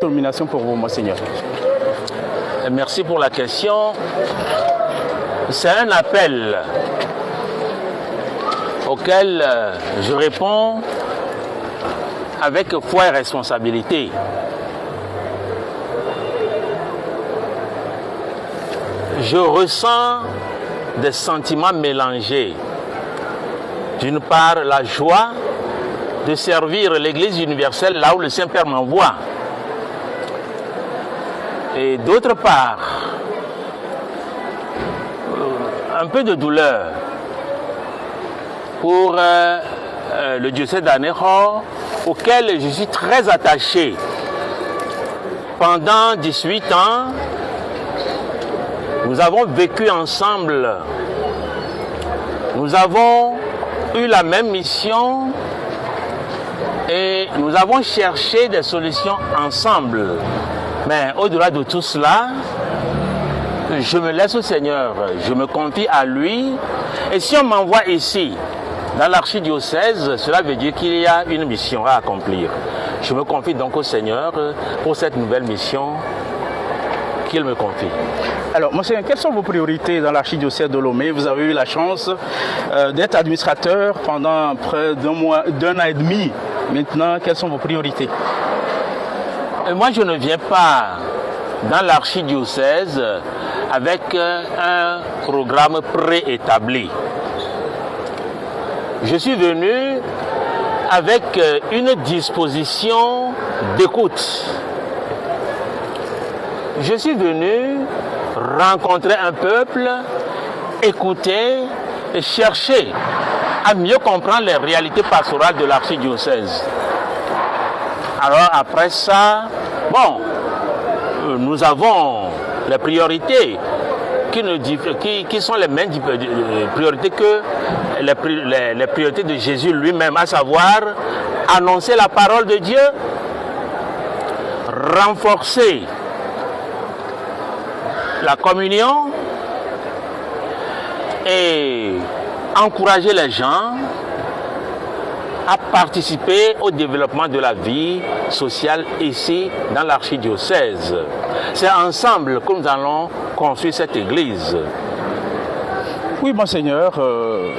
Nomination pour vous, Monseigneur. Merci pour la question. C'est un appel auquel je réponds avec foi et responsabilité. Je ressens des sentiments mélangés. D'une part, la joie de servir l'Église universelle là où le Saint-Père m'envoie. Et d'autre part, un peu de douleur pour le diocèse d'Anéro, auquel je suis très attaché. Pendant 18 ans, nous avons vécu ensemble. Nous avons eu la même mission et nous avons cherché des solutions ensemble. Mais au-delà de tout cela, je me laisse au Seigneur, je me confie à lui. Et si on m'envoie ici, dans l'archidiocèse, cela veut dire qu'il y a une mission à accomplir. Je me confie donc au Seigneur pour cette nouvelle mission qu'il me confie. Alors, Monseigneur, quelles sont vos priorités dans l'archidiocèse de Lomé? Vous avez eu la chance d'être administrateur pendant près d'un an et demi. Maintenant, quelles sont vos priorités? Moi, je ne viens pas dans l'archidiocèse avec un programme préétabli. Je suis venu avec une disposition d'écoute. Je suis venu rencontrer un peuple, écouter et chercher à mieux comprendre les réalités pastorales de l'archidiocèse. Alors après ça, bon, nous avons les priorités qui sont les mêmes priorités que les priorités de Jésus lui-même, à savoir annoncer la parole de Dieu, renforcer la communion et encourager les gens à participer au développement de la vie sociale ici dans l'archidiocèse. C'est ensemble que nous allons construire cette église. Oui, Monseigneur,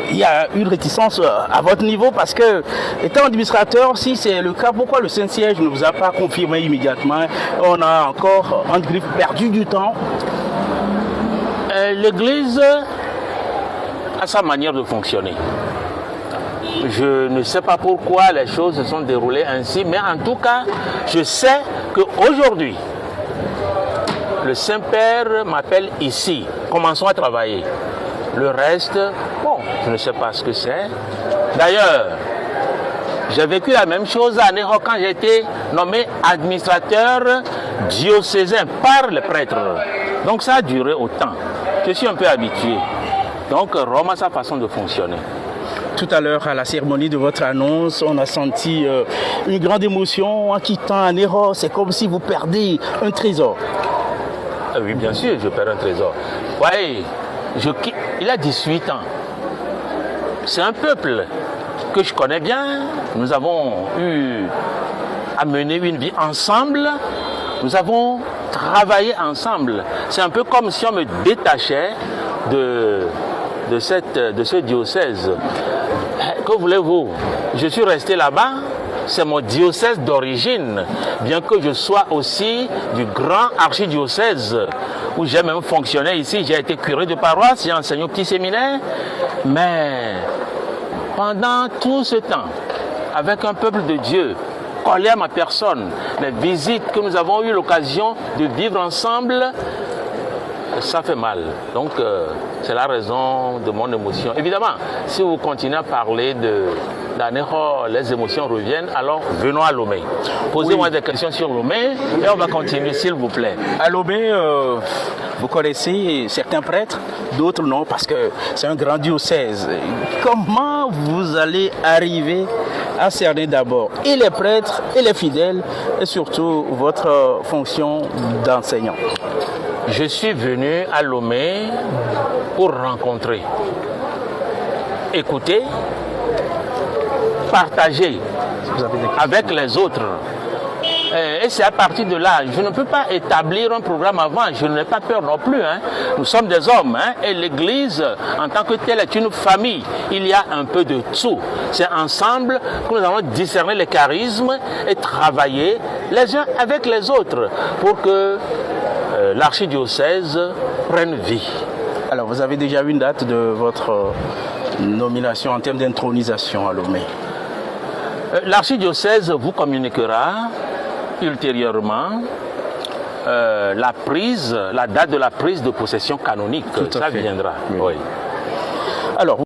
il y a une réticence à votre niveau parce que, étant administrateur, si c'est le cas, pourquoi le Saint-Siège ne vous a pas confirmé immédiatement? On a encore, en griffe, perdu du temps. L'église a sa manière de fonctionner. Je ne sais pas pourquoi les choses se sont déroulées ainsi, mais en tout cas, je sais qu'aujourd'hui, le Saint-Père m'appelle ici. Commençons à travailler. Le reste, bon, je ne sais pas ce que c'est. D'ailleurs, j'ai vécu la même chose à Anéro quand j'ai été nommé administrateur diocésain par les prêtres. Donc ça a duré autant. Je suis un peu habitué. Donc Rome a sa façon de fonctionner. Tout à l'heure, à la cérémonie de votre annonce, on a senti une grande émotion en quittant Anéro. C'est comme si vous perdez un trésor. Oui, bien sûr, je perds un trésor. Oui, il a 18 ans. C'est un peuple que je connais bien. Nous avons eu à mener une vie ensemble. Nous avons travaillé ensemble. C'est un peu comme si on me détachait de ce diocèse. Que voulez-vous? Je suis resté là-bas. C'est mon diocèse d'origine, bien que je sois aussi du grand archidiocèse, où j'ai même fonctionné ici. J'ai été curé de paroisse, j'ai enseigné au petit séminaire. Mais pendant tout ce temps, avec un peuple de Dieu, collé à ma personne, les visites que nous avons eu l'occasion de vivre ensemble, ça fait mal. Donc, c'est la raison de mon émotion. Évidemment, si vous continuez à parler d'Anéro, les émotions reviennent, alors venons à Lomé. Posez-moi des questions sur Lomé et on va continuer, s'il vous plaît. À Lomé, vous connaissez certains prêtres, d'autres non, parce que c'est un grand diocèse. Comment vous allez arriver à cerner d'abord et les prêtres et les fidèles et surtout votre fonction d'enseignant? Je suis venu à Lomé pour rencontrer, écouter, partager avec les autres Et c'est à partir de là, je ne peux pas établir un programme avant, je n'ai pas peur non plus. Hein. Nous sommes des hommes, hein, et l'Église, en tant que telle, est une famille. Il y a un peu de tout. C'est ensemble que nous allons discerner les charismes et travailler les uns avec les autres pour que l'archidiocèse prenne vie. Alors, vous avez déjà une date de votre nomination en termes d'intronisation à Lomé? L'archidiocèse vous communiquera ultérieurement la date de la prise de possession canonique. Tout à Ça fait. viendra. Oui. Oui. Alors,